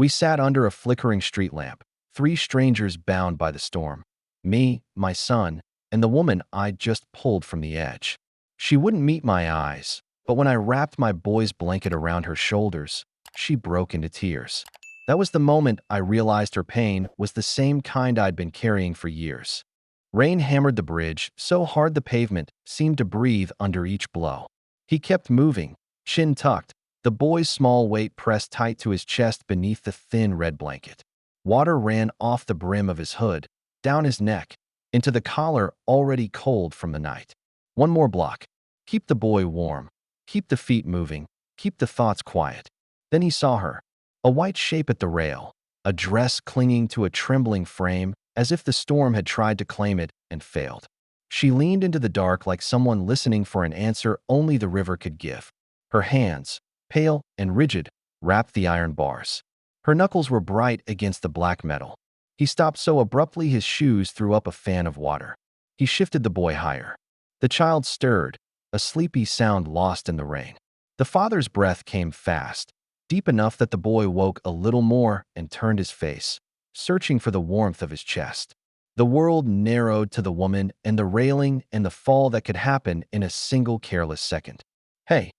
We sat under a flickering street lamp, three strangers bound by the storm. Me, my son, and the woman I'd just pulled from the edge. She wouldn't meet my eyes, but when I wrapped my boy's blanket around her shoulders, she broke into tears. That was the moment I realized her pain was the same kind I'd been carrying for years. Rain hammered the bridge so hard the pavement seemed to breathe under each blow. He kept moving, chin tucked, the boy's small weight pressed tight to his chest beneath the thin red blanket. Water ran off the brim of his hood, down his neck, into the collar already cold from the night. One more block. Keep the boy warm. Keep the feet moving. Keep the thoughts quiet. Then he saw her. A white shape at the rail. A dress clinging to a trembling frame, as if the storm had tried to claim it and failed. She leaned into the dark like someone listening for an answer only the river could give. Her hands, pale and rigid, wrapped the iron bars. Her knuckles were bright against the black metal. He stopped so abruptly his shoes threw up a fan of water. He shifted the boy higher. The child stirred, a sleepy sound lost in the rain. The father's breath came fast, deep enough that the boy woke a little more and turned his face, searching for the warmth of his chest. The world narrowed to the woman and the railing and the fall that could happen in a single careless second. Hey!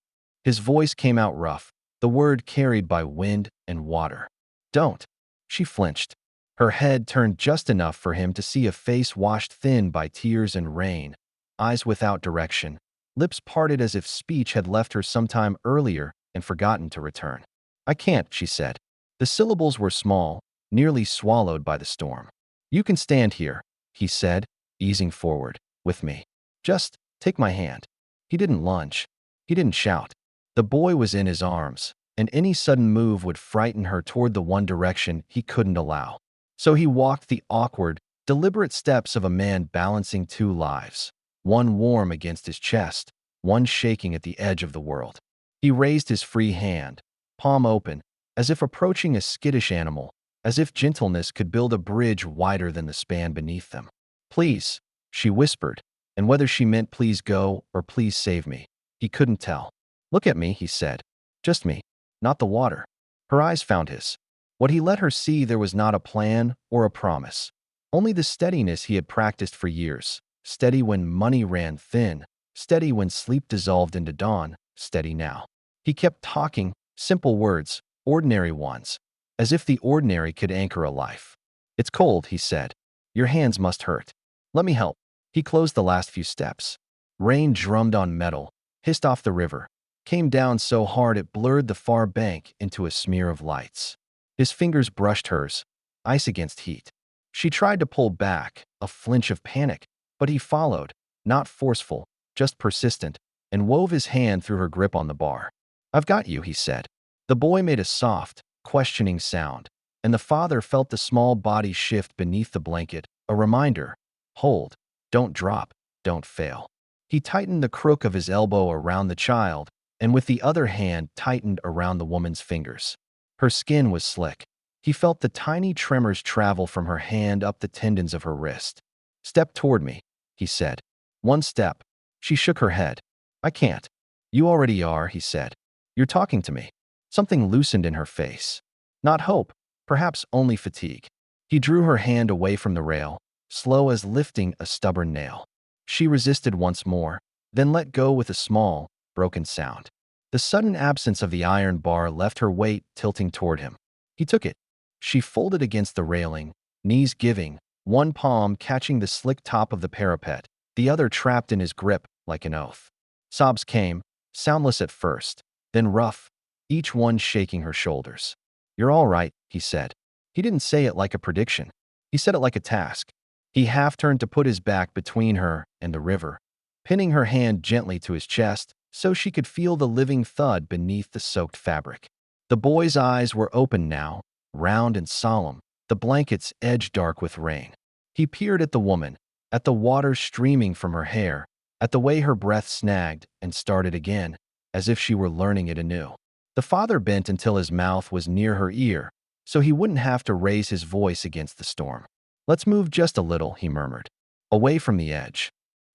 His voice came out rough, the word carried by wind and water. Don't! She flinched. Her head turned just enough for him to see a face washed thin by tears and rain, eyes without direction, lips parted as if speech had left her sometime earlier and forgotten to return. I can't, she said. The syllables were small, nearly swallowed by the storm. You can stand here, he said, easing forward, with me. Just take my hand. He didn't lunge. He didn't shout. The boy was in his arms, and any sudden move would frighten her toward the one direction he couldn't allow. So he walked the awkward, deliberate steps of a man balancing two lives, one warm against his chest, one shaking at the edge of the world. He raised his free hand, palm open, as if approaching a skittish animal, as if gentleness could build a bridge wider than the span beneath them. Please, she whispered, and whether she meant please go or please save me, he couldn't tell. Look at me, he said. Just me, not the water. Her eyes found his. What he let her see there was not a plan or a promise, only the steadiness he had practiced for years, steady when money ran thin, steady when sleep dissolved into dawn, steady now. He kept talking, simple words, ordinary ones, as if the ordinary could anchor a life. It's cold, he said. Your hands must hurt. Let me help. He closed the last few steps. Rain drummed on metal, hissed off the river, came down so hard it blurred the far bank into a smear of lights. His fingers brushed hers, ice against heat. She tried to pull back, a flinch of panic, but he followed, not forceful, just persistent, and wove his hand through her grip on the bar. I've got you, he said. The boy made a soft, questioning sound, and the father felt the small body shift beneath the blanket, a reminder. Hold, don't drop, don't fail. He tightened the crook of his elbow around the child, and with the other hand tightened around the woman's fingers. Her skin was slick. He felt the tiny tremors travel from her hand up the tendons of her wrist. Step toward me, he said. One step. She shook her head. I can't. You already are, he said. You're talking to me. Something loosened in her face. Not hope, perhaps only fatigue. He drew her hand away from the rail, slow as lifting a stubborn nail. She resisted once more, then let go with a small, broken sound. The sudden absence of the iron bar left her weight tilting toward him. He took it. She folded against the railing, knees giving, one palm catching the slick top of the parapet, the other trapped in his grip like an oath. Sobs came, soundless at first, then rough, each one shaking her shoulders. You're all right, he said. He didn't say it like a prediction. He said it like a task. He half turned to put his back between her and the river, pinning her hand gently to his chest so she could feel the living thud beneath the soaked fabric. The boy's eyes were open now, round and solemn, the blankets edge dark with rain. He peered at the woman, at the water streaming from her hair, at the way her breath snagged and started again, as if she were learning it anew. The father bent until his mouth was near her ear, so he wouldn't have to raise his voice against the storm. Let's move just a little, he murmured, away from the edge.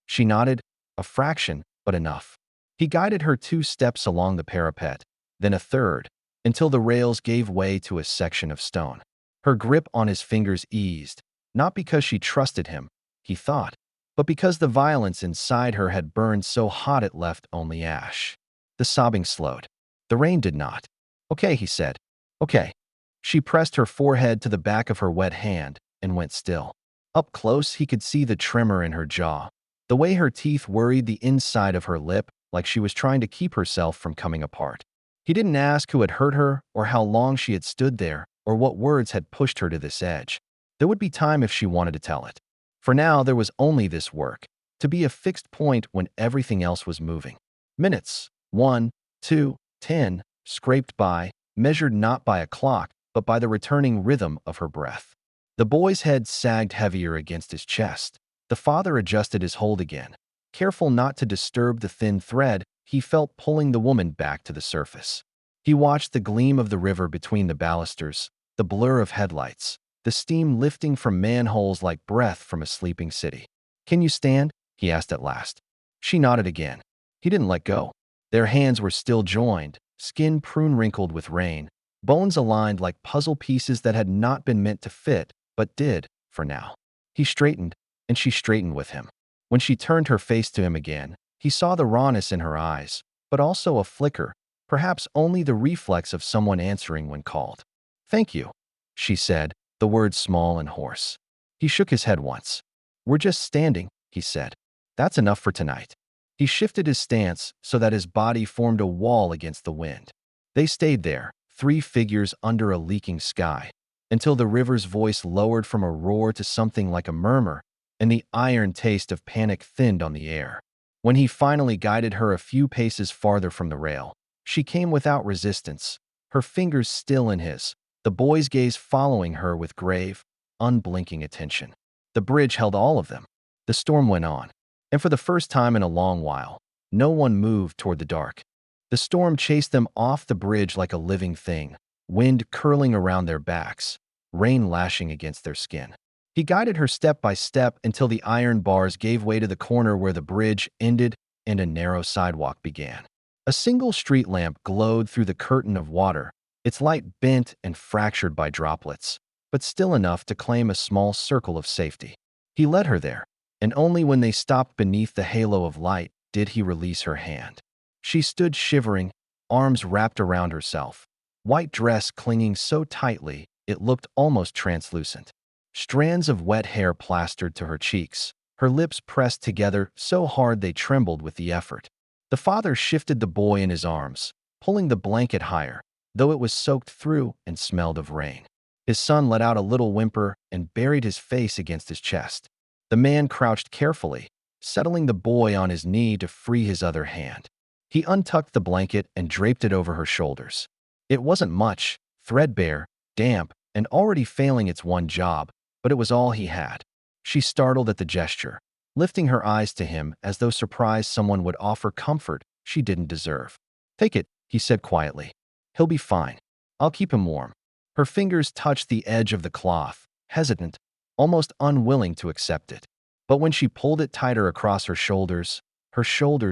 She nodded, a fraction, but enough. He guided her 2 steps along the parapet, then a third, until the rails gave way to a section of stone. Her grip on his fingers eased, not because she trusted him, he thought, but because the violence inside her had burned so hot it left only ash. The sobbing slowed. The rain did not. "Okay," he said. "Okay." She pressed her forehead to the back of her wet hand and went still. Up close, he could see the tremor in her jaw, the way her teeth worried the inside of her lip like she was trying to keep herself from coming apart. He didn't ask who had hurt her or how long she had stood there or what words had pushed her to this edge. There would be time if she wanted to tell it. For now, there was only this work, to be a fixed point when everything else was moving. Minutes, 1, 2, 10, scraped by, measured not by a clock, but by the returning rhythm of her breath. The boy's head sagged heavier against his chest. The father adjusted his hold again. Careful not to disturb the thin thread he felt pulling the woman back to the surface. He watched the gleam of the river between the balusters, the blur of headlights, the steam lifting from manholes like breath from a sleeping city. "Can you stand?" he asked at last. She nodded again. He didn't let go. Their hands were still joined, skin prune-wrinkled with rain, bones aligned like puzzle pieces that had not been meant to fit, but did, for now. He straightened, and she straightened with him. When she turned her face to him again, he saw the rawness in her eyes, but also a flicker, perhaps only the reflex of someone answering when called. "Thank you," she said, the words small and hoarse. He shook his head once. "We're just standing," he said. "That's enough for tonight." He shifted his stance so that his body formed a wall against the wind. They stayed there, 3 figures under a leaking sky, until the river's voice lowered from a roar to something like a murmur, and the iron taste of panic thinned on the air. When he finally guided her a few paces farther from the rail, she came without resistance, her fingers still in his, the boy's gaze following her with grave, unblinking attention. The bridge held all of them. The storm went on, and for the first time in a long while, no one moved toward the dark. The storm chased them off the bridge like a living thing, wind curling around their backs, rain lashing against their skin. He guided her step by step until the iron bars gave way to the corner where the bridge ended and a narrow sidewalk began. A single street lamp glowed through the curtain of water, its light bent and fractured by droplets, but still enough to claim a small circle of safety. He led her there, and only when they stopped beneath the halo of light did he release her hand. She stood shivering, arms wrapped around herself, white dress clinging so tightly it looked almost translucent. Strands of wet hair plastered to her cheeks, her lips pressed together so hard they trembled with the effort. The father shifted the boy in his arms, pulling the blanket higher, though it was soaked through and smelled of rain. His son let out a little whimper and buried his face against his chest. The man crouched carefully, settling the boy on his knee to free his other hand. He untucked the blanket and draped it over her shoulders. It wasn't much, threadbare, damp, and already failing its one job, but it was all he had. She startled at the gesture, lifting her eyes to him as though surprised someone would offer comfort she didn't deserve. "Take it," he said quietly. "He'll be fine. I'll keep him warm." Her fingers touched the edge of the cloth, hesitant, almost unwilling to accept it. But when she pulled it tighter across her shoulders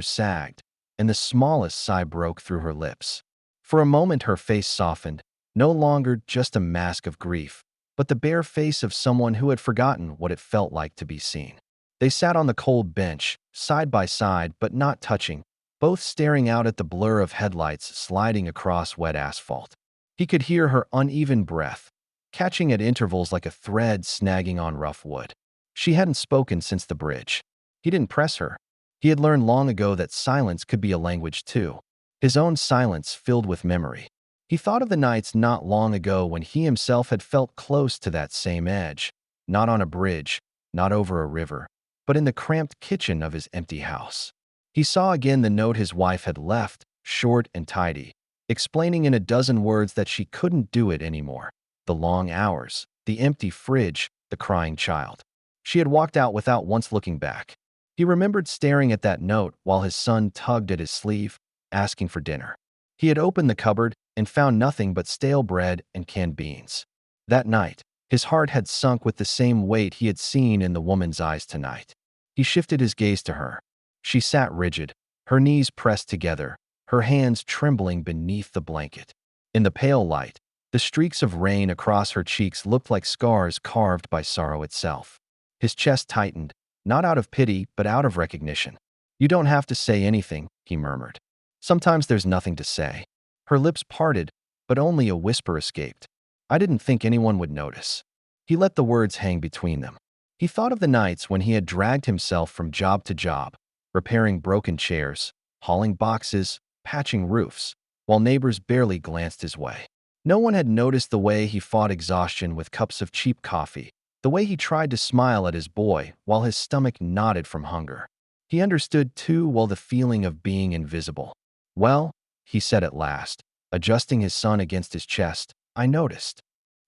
sagged, and the smallest sigh broke through her lips. For a moment her face softened, no longer just a mask of grief, but the bare face of someone who had forgotten what it felt like to be seen. They sat on the cold bench, side by side but not touching, both staring out at the blur of headlights sliding across wet asphalt. He could hear her uneven breath, catching at intervals like a thread snagging on rough wood. She hadn't spoken since the bridge. He didn't press her. He had learned long ago that silence could be a language too. His own silence filled with memory. He thought of the nights not long ago when he himself had felt close to that same edge, not on a bridge, not over a river, but in the cramped kitchen of his empty house. He saw again the note his wife had left, short and tidy, explaining in a dozen words that she couldn't do it anymore. The long hours, the empty fridge, the crying child. She had walked out without once looking back. He remembered staring at that note while his son tugged at his sleeve, asking for dinner. He had opened the cupboard and found nothing but stale bread and canned beans. That night, his heart had sunk with the same weight he had seen in the woman's eyes tonight. He shifted his gaze to her. She sat rigid, her knees pressed together, her hands trembling beneath the blanket. In the pale light, the streaks of rain across her cheeks looked like scars carved by sorrow itself. His chest tightened, not out of pity, but out of recognition. "You don't have to say anything," he murmured. "Sometimes there's nothing to say." Her lips parted, but only a whisper escaped. "I didn't think anyone would notice." He let the words hang between them. He thought of the nights when he had dragged himself from job to job, repairing broken chairs, hauling boxes, patching roofs, while neighbors barely glanced his way. No one had noticed the way he fought exhaustion with cups of cheap coffee, the way he tried to smile at his boy while his stomach knotted from hunger. He understood too well the feeling of being invisible. "Well," he said at last, adjusting his son against his chest, "I noticed."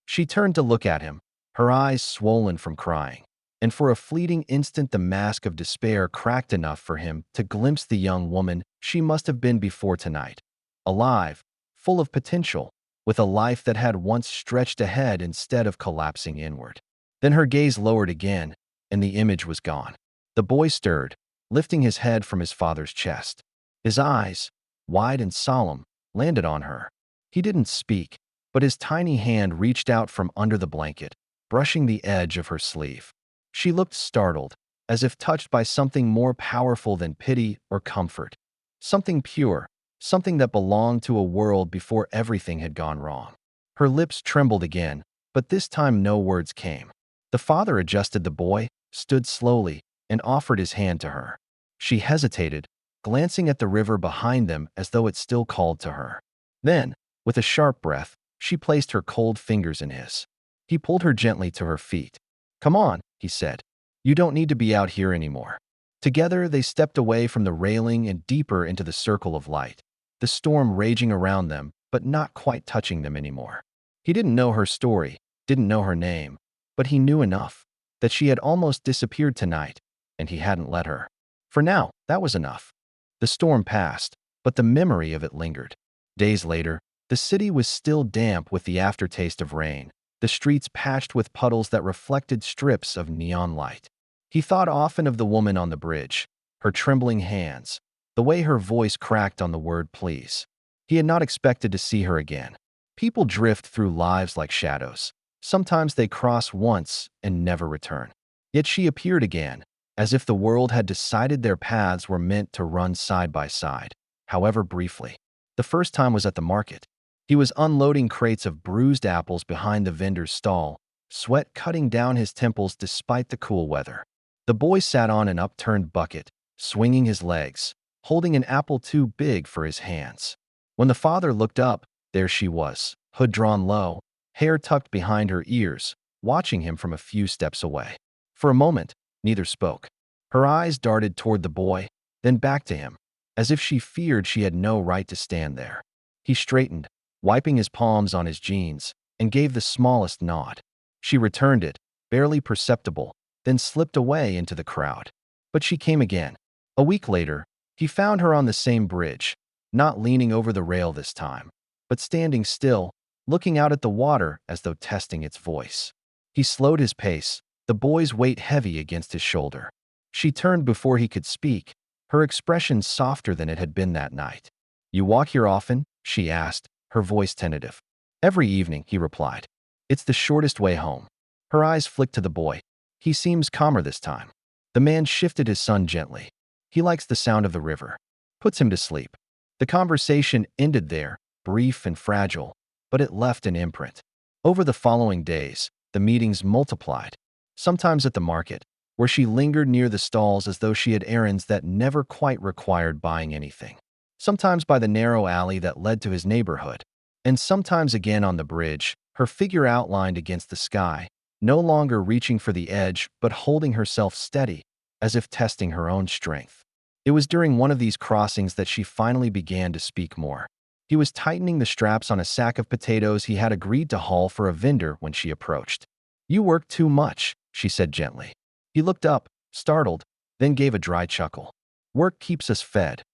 She turned to look at him, her eyes swollen from crying, and for a fleeting instant the mask of despair cracked enough for him to glimpse the young woman she must have been before tonight. Alive, full of potential, with a life that had once stretched ahead instead of collapsing inward. Then her gaze lowered again, and the image was gone. The boy stirred, lifting his head from his father's chest. His eyes, wide and solemn, landed on her. He didn't speak, but his tiny hand reached out from under the blanket, brushing the edge of her sleeve. She looked startled, as if touched by something more powerful than pity or comfort. Something pure, something that belonged to a world before everything had gone wrong. Her lips trembled again, but this time no words came. The father adjusted the boy, stood slowly, and offered his hand to her. She hesitated, glancing at the river behind them as though it still called to her. Then, with a sharp breath, she placed her cold fingers in his. He pulled her gently to her feet. "Come on," he said. "You don't need to be out here anymore." Together, they stepped away from the railing and deeper into the circle of light, the storm raging around them, but not quite touching them anymore. He didn't know her story, didn't know her name, but he knew enough that she had almost disappeared tonight, and he hadn't let her. For now, that was enough. The storm passed, but the memory of it lingered. Days later, the city was still damp with the aftertaste of rain, the streets patched with puddles that reflected strips of neon light. He thought often of the woman on the bridge, her trembling hands, the way her voice cracked on the word please. He had not expected to see her again. People drift through lives like shadows. Sometimes they cross once and never return. Yet she appeared again, as if the world had decided their paths were meant to run side by side, however briefly. The first time was at the market. He was unloading crates of bruised apples behind the vendor's stall, sweat cutting down his temples despite the cool weather. The boy sat on an upturned bucket, swinging his legs, holding an apple too big for his hands. When the father looked up, there she was, hood drawn low, hair tucked behind her ears, watching him from a few steps away. For a moment, neither spoke. Her eyes darted toward the boy, then back to him, as if she feared she had no right to stand there. He straightened, wiping his palms on his jeans, and gave the smallest nod. She returned it, barely perceptible, then slipped away into the crowd. But she came again. A week later, he found her on the same bridge, not leaning over the rail this time, but standing still, looking out at the water as though testing its voice. He slowed his pace, the boy's weight heavy against his shoulder. She turned before he could speak, her expression softer than it had been that night. "You walk here often?" she asked, her voice tentative. "Every evening," he replied. "It's the shortest way home." Her eyes flicked to the boy. "He seems calmer this time." The man shifted his son gently. "He likes the sound of the river. Puts him to sleep." The conversation ended there, brief and fragile, but it left an imprint. Over the following days, the meetings multiplied, sometimes at the market, where she lingered near the stalls as though she had errands that never quite required buying anything. Sometimes by the narrow alley that led to his neighborhood, and sometimes again on the bridge, her figure outlined against the sky, no longer reaching for the edge but holding herself steady, as if testing her own strength. It was during one of these crossings that she finally began to speak more. He was tightening the straps on a sack of potatoes he had agreed to haul for a vendor when she approached. "You work too much," she said gently. He looked up, startled, then gave a dry chuckle. "Work keeps us fed."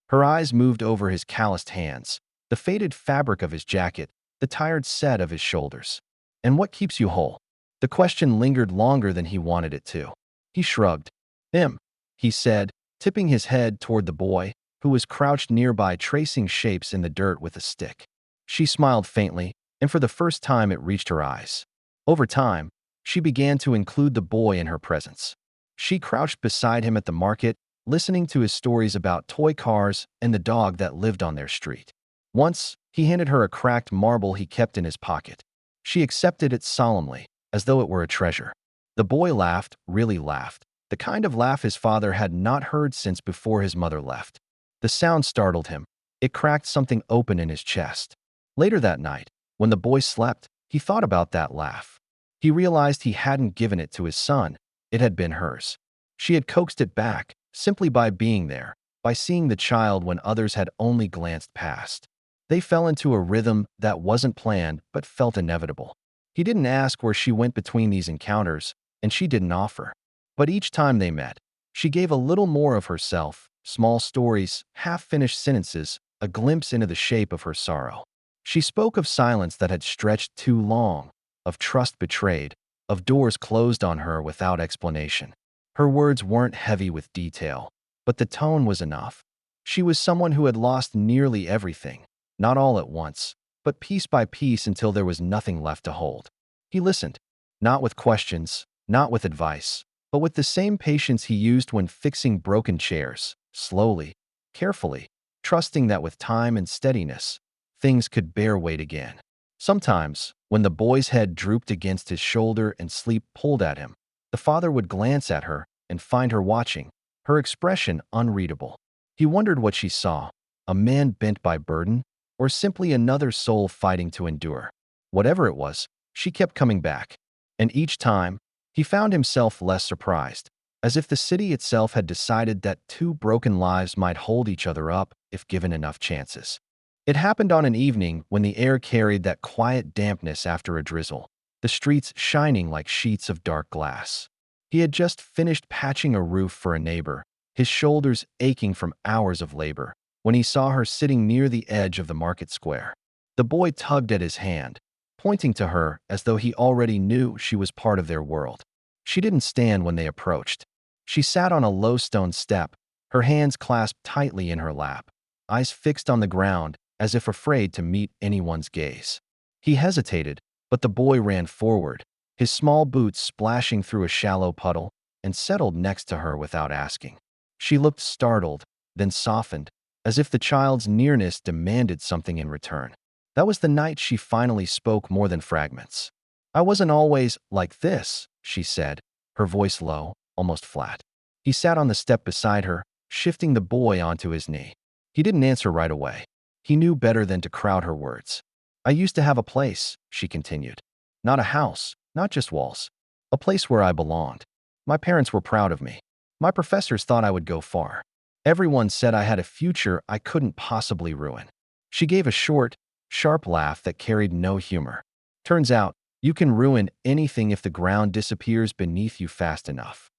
Her eyes moved over his calloused hands, the faded fabric of his jacket, the tired set of his shoulders. "And what keeps you whole?" The question lingered longer than he wanted it to. He shrugged. "Him," he said, tipping his head toward the boy, who was crouched nearby tracing shapes in the dirt with a stick. She smiled faintly, and for the first time it reached her eyes. Over time, she began to include the boy in her presence. She crouched beside him at the market, listening to his stories about toy cars and the dog that lived on their street. Once, he handed her a cracked marble he kept in his pocket. She accepted it solemnly, as though it were a treasure. The boy laughed, really laughed, the kind of laugh his father had not heard since before his mother left. The sound startled him. It cracked something open in his chest. Later that night, when the boy slept, he thought about that laugh. He realized he hadn't given it to his son, it had been hers. She had coaxed it back, simply by being there, by seeing the child when others had only glanced past. They fell into a rhythm that wasn't planned but felt inevitable. He didn't ask where she went between these encounters, and she didn't offer. But each time they met, she gave a little more of herself, small stories, half-finished sentences, a glimpse into the shape of her sorrow. She spoke of silence that had stretched too long, of trust betrayed, of doors closed on her without explanation. Her words weren't heavy with detail, but the tone was enough. She was someone who had lost nearly everything, not all at once, but piece by piece until there was nothing left to hold. He listened, not with questions, not with advice, but with the same patience he used when fixing broken chairs, slowly, carefully, trusting that with time and steadiness, things could bear weight again. Sometimes, when the boy's head drooped against his shoulder and sleep pulled at him, the father would glance at her and find her watching, her expression unreadable. He wondered what she saw, a man bent by burden, or simply another soul fighting to endure. Whatever it was, she kept coming back. And each time, he found himself less surprised, as if the city itself had decided that two broken lives might hold each other up if given enough chances. It happened on an evening when the air carried that quiet dampness after a drizzle, the streets shining like sheets of dark glass. He had just finished patching a roof for a neighbor, his shoulders aching from hours of labor, when he saw her sitting near the edge of the market square. The boy tugged at his hand, pointing to her as though he already knew she was part of their world. She didn't stand when they approached. She sat on a low stone step, her hands clasped tightly in her lap, eyes fixed on the ground as if afraid to meet anyone's gaze. He hesitated, but the boy ran forward, his small boots splashing through a shallow puddle, and settled next to her without asking. She looked startled, then softened, as if the child's nearness demanded something in return. That was the night she finally spoke more than fragments. "I wasn't always like this," she said, her voice low, almost flat. He sat on the step beside her, shifting the boy onto his knee. He didn't answer right away. He knew better than to crowd her words. "I used to have a place," she continued. "Not a house, not just walls. A place where I belonged. My parents were proud of me. My professors thought I would go far. Everyone said I had a future I couldn't possibly ruin." She gave a short, sharp laugh that carried no humor. "Turns out, you can ruin anything if the ground disappears beneath you fast enough."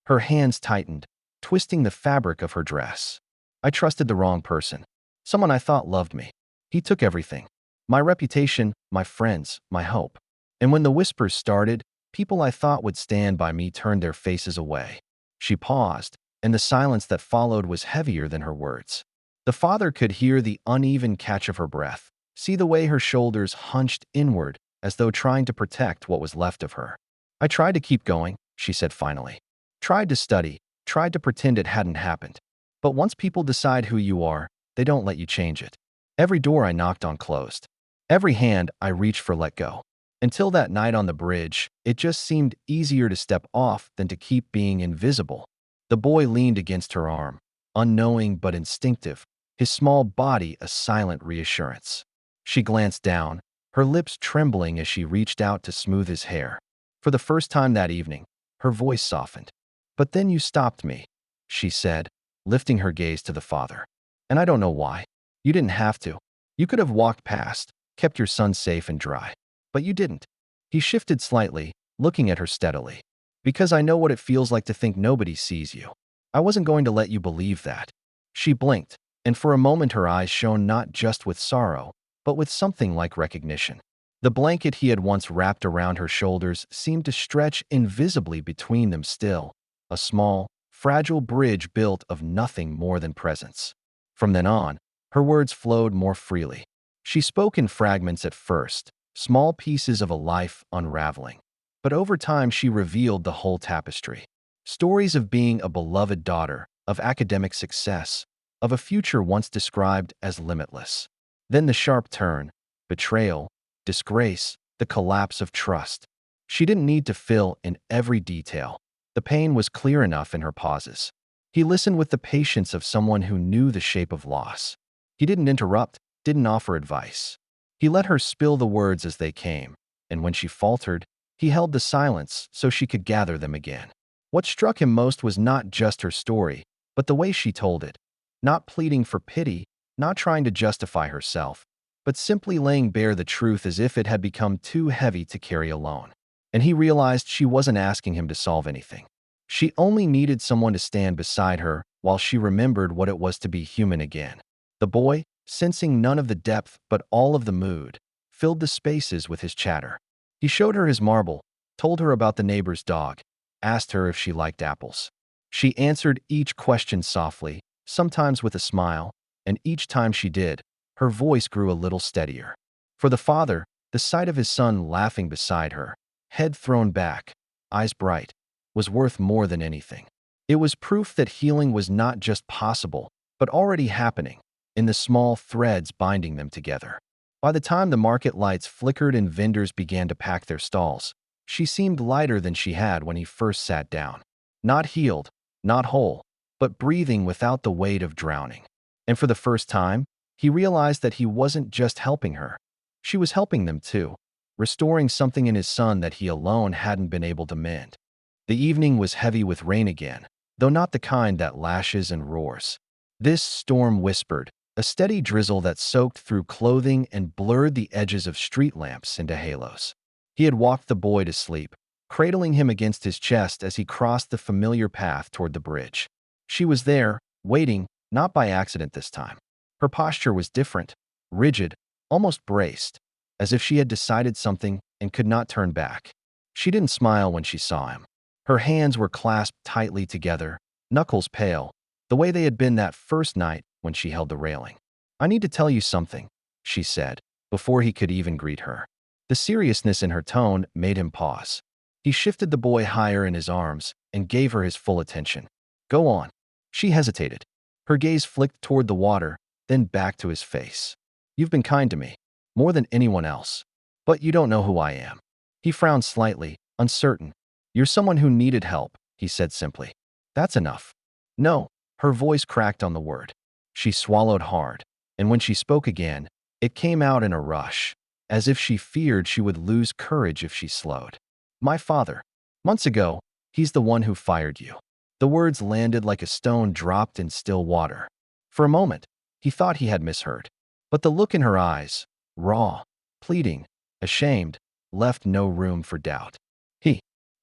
Her hands tightened, twisting the fabric of her dress. "I trusted the wrong person. Someone I thought loved me. He took everything. My reputation, my friends, my hope. And when the whispers started, people I thought would stand by me turned their faces away." She paused, and the silence that followed was heavier than her words. The father could hear the uneven catch of her breath, see the way her shoulders hunched inward as though trying to protect what was left of her. "I tried to keep going," she said finally. "Tried to study, tried to pretend it hadn't happened. But once people decide who you are, they don't let you change it. Every door I knocked on closed. Every hand I reached for let go. Until that night on the bridge, it just seemed easier to step off than to keep being invisible." The boy leaned against her arm, unknowing but instinctive, his small body a silent reassurance. She glanced down, her lips trembling as she reached out to smooth his hair. For the first time that evening, her voice softened. "But then you stopped me," she said, lifting her gaze to the father. "And I don't know why. You didn't have to. You could have walked past, kept your son safe and dry. But you didn't." He shifted slightly, looking at her steadily. "Because I know what it feels like to think nobody sees you. I wasn't going to let you believe that." She blinked, and for a moment her eyes shone not just with sorrow, but with something like recognition. The blanket he had once wrapped around her shoulders seemed to stretch invisibly between them still, a small, fragile bridge built of nothing more than presence. From then on, her words flowed more freely. She spoke in fragments at first, small pieces of a life unraveling. But over time she revealed the whole tapestry. Stories of being a beloved daughter, of academic success, of a future once described as limitless. Then the sharp turn, betrayal, disgrace, the collapse of trust. She didn't need to fill in every detail. The pain was clear enough in her pauses. He listened with the patience of someone who knew the shape of loss. He didn't interrupt, didn't offer advice. He let her spill the words as they came, and when she faltered, he held the silence so she could gather them again. What struck him most was not just her story, but the way she told it. Not pleading for pity, not trying to justify herself, but simply laying bare the truth as if it had become too heavy to carry alone. And he realized she wasn't asking him to solve anything. She only needed someone to stand beside her while she remembered what it was to be human again. The boy, sensing none of the depth but all of the mood, filled the spaces with his chatter. He showed her his marble, told her about the neighbor's dog, asked her if she liked apples. She answered each question softly, sometimes with a smile, and each time she did, her voice grew a little steadier. For the father, the sight of his son laughing beside her, head thrown back, eyes bright, was worth more than anything. It was proof that healing was not just possible, but already happening, in the small threads binding them together. By the time the market lights flickered and vendors began to pack their stalls, she seemed lighter than she had when he first sat down. Not healed, not whole, but breathing without the weight of drowning. And for the first time, he realized that he wasn't just helping her. She was helping them too, restoring something in his son that he alone hadn't been able to mend. The evening was heavy with rain again, though not the kind that lashes and roars. This storm whispered, a steady drizzle that soaked through clothing and blurred the edges of street lamps into halos. He had walked the boy to sleep, cradling him against his chest as he crossed the familiar path toward the bridge. She was there, waiting, not by accident this time. Her posture was different, rigid, almost braced, as if she had decided something and could not turn back. She didn't smile when she saw him. Her hands were clasped tightly together, knuckles pale, the way they had been that first night when she held the railing. "I need to tell you something," she said, before he could even greet her. The seriousness in her tone made him pause. He shifted the boy higher in his arms and gave her his full attention. "Go on." She hesitated. Her gaze flicked toward the water, then back to his face. "You've been kind to me, more than anyone else. But you don't know who I am." He frowned slightly, uncertain. "You're someone who needed help," he said simply. "That's enough." "No." Her voice cracked on the word. She swallowed hard, and when she spoke again, it came out in a rush, as if she feared she would lose courage if she slowed. "My father. Months ago, he's the one who fired you." The words landed like a stone dropped in still water. For a moment, he thought he had misheard. But the look in her eyes, raw, pleading, ashamed, left no room for doubt.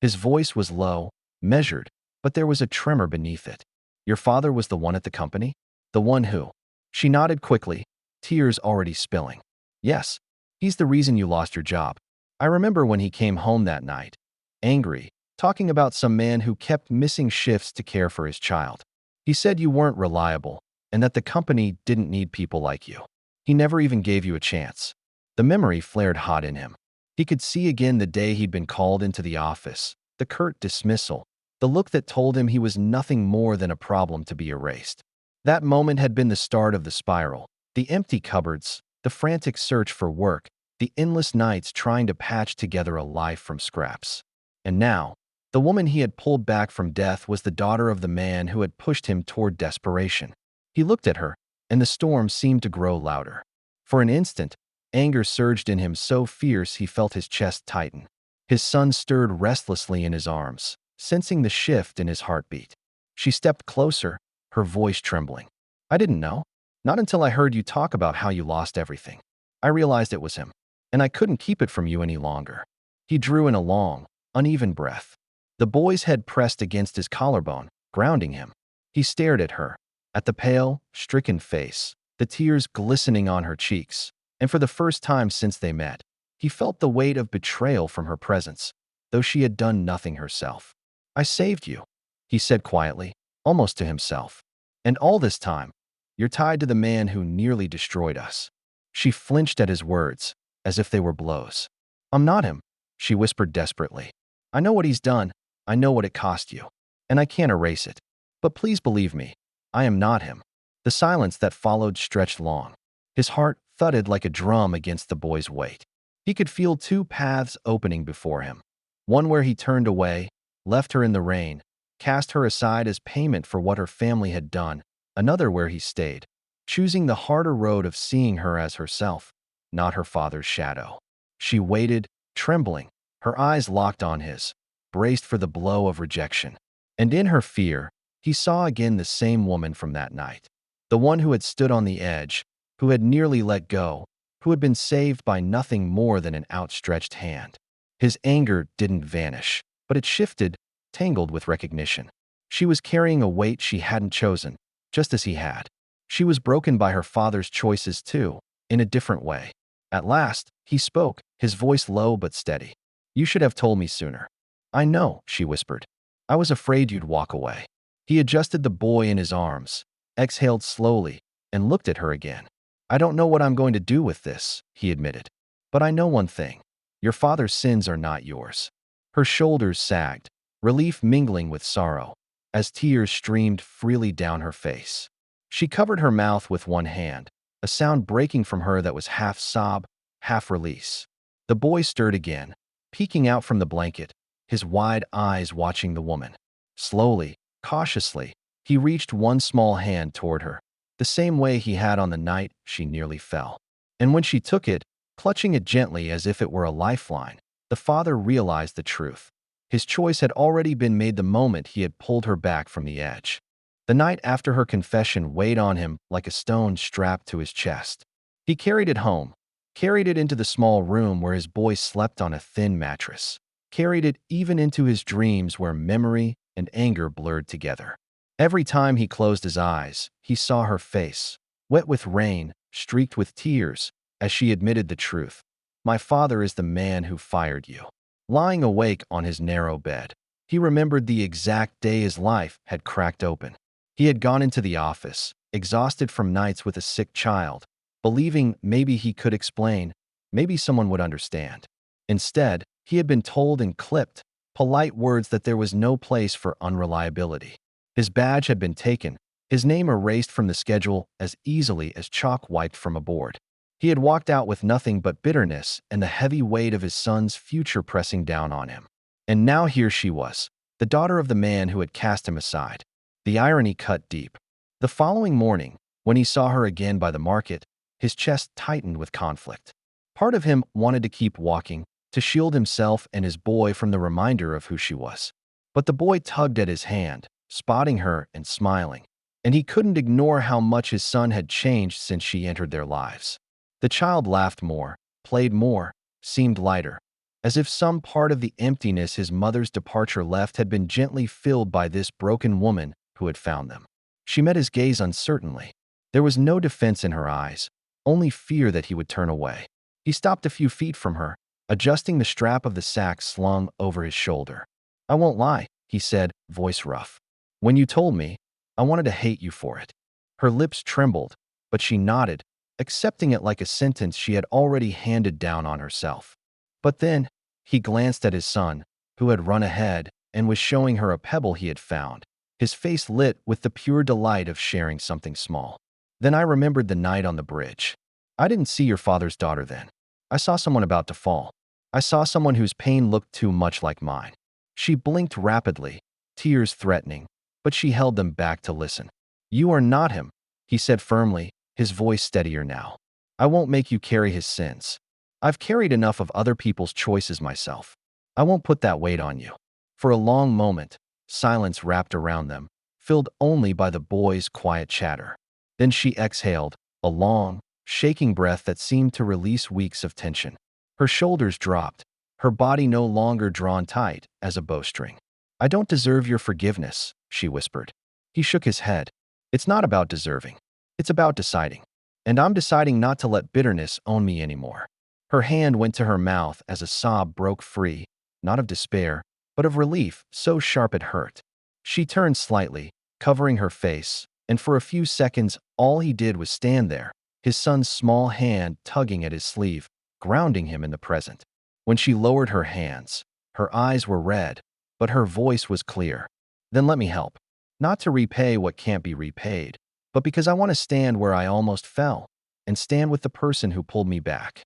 His voice was low, measured, but there was a tremor beneath it. "Your father was the one at the company? The one who?" She nodded quickly, tears already spilling. "Yes, he's the reason you lost your job. I remember when he came home that night, angry, talking about some man who kept missing shifts to care for his child. He said you weren't reliable, and that the company didn't need people like you. He never even gave you a chance." The memory flared hot in him. He could see again the day he'd been called into the office, the curt dismissal, the look that told him he was nothing more than a problem to be erased. That moment had been the start of the spiral. The empty cupboards, the frantic search for work, the endless nights trying to patch together a life from scraps. And now, the woman he had pulled back from death was the daughter of the man who had pushed him toward desperation. He looked at her, and the storm seemed to grow louder. For an instant, anger surged in him so fierce he felt his chest tighten. His son stirred restlessly in his arms, sensing the shift in his heartbeat. She stepped closer, her voice trembling. "I didn't know. Not until I heard you talk about how you lost everything. I realized it was him, and I couldn't keep it from you any longer." He drew in a long, uneven breath. The boy's head pressed against his collarbone, grounding him. He stared at her, at the pale, stricken face, the tears glistening on her cheeks, and for the first time since they met, he felt the weight of betrayal from her presence, though she had done nothing herself. "I saved you," he said quietly, almost to himself. "And all this time, you're tied to the man who nearly destroyed us." She flinched at his words, as if they were blows. I'm not him, she whispered desperately. I know what he's done. I know what it cost you. And I can't erase it. But please believe me, I am not him. The silence that followed stretched long. His heart thudded like a drum against the boy's weight. He could feel two paths opening before him. One where he turned away, left her in the rain, cast her aside as payment for what her family had done. Another where he stayed, choosing the harder road of seeing her as herself, not her father's shadow. She waited, trembling, her eyes locked on his, braced for the blow of rejection. And in her fear, he saw again the same woman from that night. The one who had stood on the edge, who had nearly let go, who had been saved by nothing more than an outstretched hand. His anger didn't vanish, but it shifted, tangled with recognition. She was carrying a weight she hadn't chosen, just as he had. She was broken by her father's choices too, in a different way. At last, he spoke, his voice low but steady. You should have told me sooner. I know, she whispered. I was afraid you'd walk away. He adjusted the boy in his arms, exhaled slowly, and looked at her again. I don't know what I'm going to do with this, he admitted. But I know one thing. Your father's sins are not yours. Her shoulders sagged, relief mingling with sorrow, as tears streamed freely down her face. She covered her mouth with one hand, a sound breaking from her that was half sob, half release. The boy stirred again, peeking out from the blanket, his wide eyes watching the woman. Slowly, cautiously, he reached one small hand toward her, the same way he had on the night she nearly fell. And when she took it, clutching it gently as if it were a lifeline, the father realized the truth. His choice had already been made the moment he had pulled her back from the edge. The night after her confession weighed on him like a stone strapped to his chest. He carried it home, carried it into the small room where his boy slept on a thin mattress, carried it even into his dreams where memory and anger blurred together. Every time he closed his eyes, he saw her face, wet with rain, streaked with tears, as she admitted the truth. My father is the man who fired you. Lying awake on his narrow bed, he remembered the exact day his life had cracked open. He had gone into the office, exhausted from nights with a sick child, believing maybe he could explain, maybe someone would understand. Instead, he had been told in clipped, polite words that there was no place for unreliability. His badge had been taken, his name erased from the schedule as easily as chalk wiped from a board. He had walked out with nothing but bitterness and the heavy weight of his son's future pressing down on him. And now here she was, the daughter of the man who had cast him aside. The irony cut deep. The following morning, when he saw her again by the market, his chest tightened with conflict. Part of him wanted to keep walking, to shield himself and his boy from the reminder of who she was. But the boy tugged at his hand, spotting her and smiling, and he couldn't ignore how much his son had changed since she entered their lives. The child laughed more, played more, seemed lighter, as if some part of the emptiness his mother's departure left had been gently filled by this broken woman who had found them. She met his gaze uncertainly. There was no defense in her eyes, only fear that he would turn away. He stopped a few feet from her, adjusting the strap of the sack slung over his shoulder. I won't lie, he said, voice rough. When you told me, I wanted to hate you for it. Her lips trembled, but she nodded, accepting it like a sentence she had already handed down on herself. But then, he glanced at his son, who had run ahead and was showing her a pebble he had found, his face lit with the pure delight of sharing something small. Then I remembered the night on the bridge. I didn't see your father's daughter then. I saw someone about to fall. I saw someone whose pain looked too much like mine. She blinked rapidly, tears threatening, but she held them back to listen. You are not him, he said firmly, his voice steadier now. I won't make you carry his sins. I've carried enough of other people's choices myself. I won't put that weight on you. For a long moment, silence wrapped around them, filled only by the boy's quiet chatter. Then she exhaled, a long, shaking breath that seemed to release weeks of tension. Her shoulders dropped, her body no longer drawn tight as a bowstring. I don't deserve your forgiveness, she whispered. He shook his head. It's not about deserving. It's about deciding. And I'm deciding not to let bitterness own me anymore. Her hand went to her mouth as a sob broke free, not of despair, but of relief so sharp it hurt. She turned slightly, covering her face, and for a few seconds all he did was stand there, his son's small hand tugging at his sleeve, grounding him in the present. When she lowered her hands, her eyes were red, but her voice was clear. Then let me help. Not to repay what can't be repaid, but because I want to stand where I almost fell, and stand with the person who pulled me back.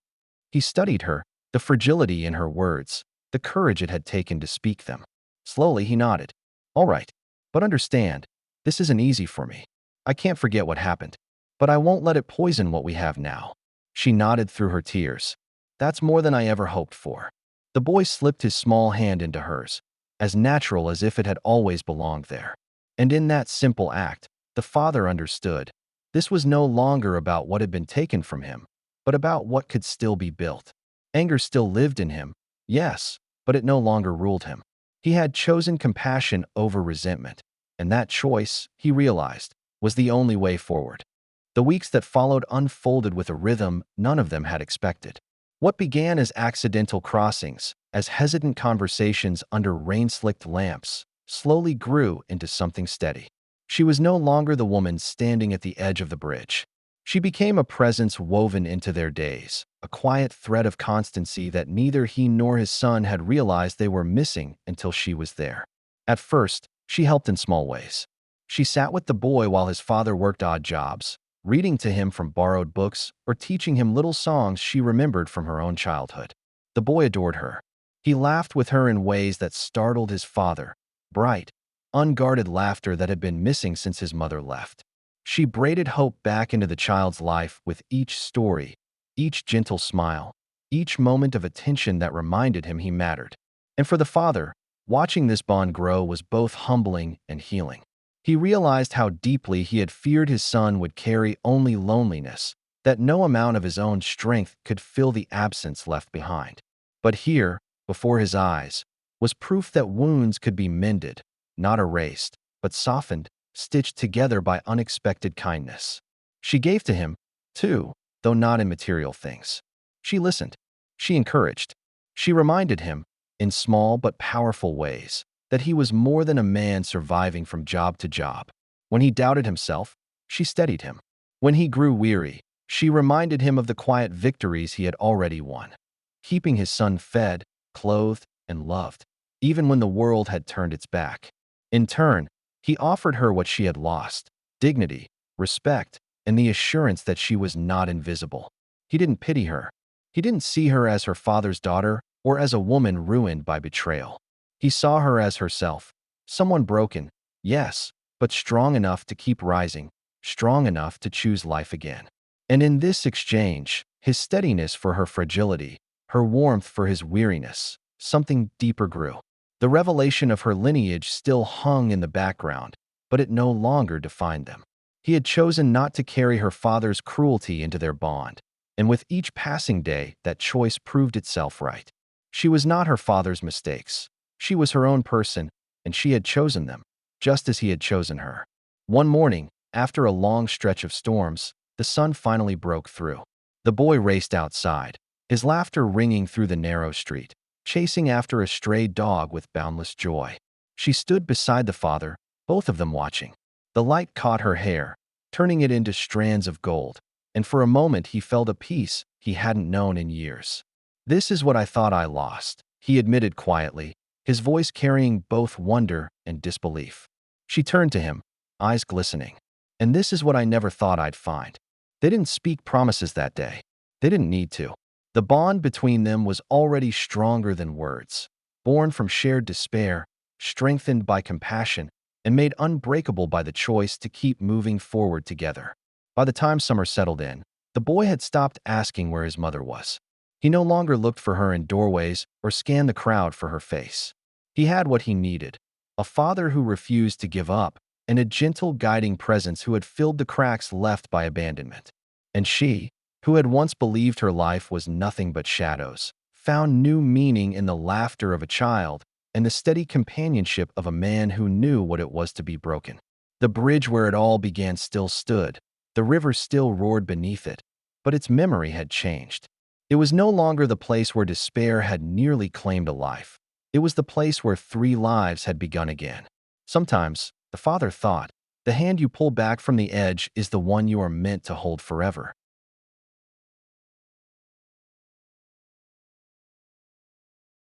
He studied her, the fragility in her words, the courage it had taken to speak them. Slowly he nodded. All right, but understand, this isn't easy for me. I can't forget what happened, but I won't let it poison what we have now. She nodded through her tears. That's more than I ever hoped for. The boy slipped his small hand into hers, as natural as if it had always belonged there. And in that simple act, the father understood. This was no longer about what had been taken from him, but about what could still be built. Anger still lived in him, yes, but it no longer ruled him. He had chosen compassion over resentment, and that choice, he realized, was the only way forward. The weeks that followed unfolded with a rhythm none of them had expected. What began as accidental crossings, as hesitant conversations under rain-slicked lamps, slowly grew into something steady. She was no longer the woman standing at the edge of the bridge. She became a presence woven into their days, a quiet thread of constancy that neither he nor his son had realized they were missing until she was there. At first, she helped in small ways. She sat with the boy while his father worked odd jobs, reading to him from borrowed books or teaching him little songs she remembered from her own childhood. The boy adored her. He laughed with her in ways that startled his father, bright, unguarded laughter that had been missing since his mother left. She braided hope back into the child's life with each story, each gentle smile, each moment of attention that reminded him he mattered. And for the father, watching this bond grow was both humbling and healing. He realized how deeply he had feared his son would carry only loneliness, that no amount of his own strength could fill the absence left behind. But here, before his eyes, was proof that wounds could be mended, not erased, but softened, stitched together by unexpected kindness. She gave to him, too, though not in material things. She listened. She encouraged. She reminded him, in small but powerful ways, that he was more than a man surviving from job to job. When he doubted himself, she steadied him. When he grew weary, she reminded him of the quiet victories he had already won, keeping his son fed, clothed, and loved, even when the world had turned its back. In turn, he offered her what she had lost: dignity, respect, and the assurance that she was not invisible. He didn't pity her. He didn't see her as her father's daughter or as a woman ruined by betrayal. He saw her as herself, someone broken, yes, but strong enough to keep rising, strong enough to choose life again. And in this exchange, his steadiness for her fragility, her warmth for his weariness, something deeper grew. The revelation of her lineage still hung in the background, but it no longer defined them. He had chosen not to carry her father's cruelty into their bond, and with each passing day, that choice proved itself right. She was not her father's mistakes. She was her own person, and she had chosen them, just as he had chosen her. One morning, after a long stretch of storms, the sun finally broke through. The boy raced outside, his laughter ringing through the narrow street, chasing after a stray dog with boundless joy. She stood beside the father, both of them watching. The light caught her hair, turning it into strands of gold, and for a moment he felt a peace he hadn't known in years. "This is what I thought I lost," he admitted quietly, his voice carrying both wonder and disbelief. She turned to him, eyes glistening. "And this is what I never thought I'd find." They didn't speak promises that day. They didn't need to. The bond between them was already stronger than words, born from shared despair, strengthened by compassion, and made unbreakable by the choice to keep moving forward together. By the time summer settled in, the boy had stopped asking where his mother was. He no longer looked for her in doorways or scanned the crowd for her face. He had what he needed: a father who refused to give up, and a gentle guiding presence who had filled the cracks left by abandonment. And she, who had once believed her life was nothing but shadows, found new meaning in the laughter of a child and the steady companionship of a man who knew what it was to be broken. The bridge where it all began still stood. The river still roared beneath it, but its memory had changed. It was no longer the place where despair had nearly claimed a life. It was the place where 3 lives had begun again. Sometimes, the father thought, the hand you pull back from the edge is the one you are meant to hold forever.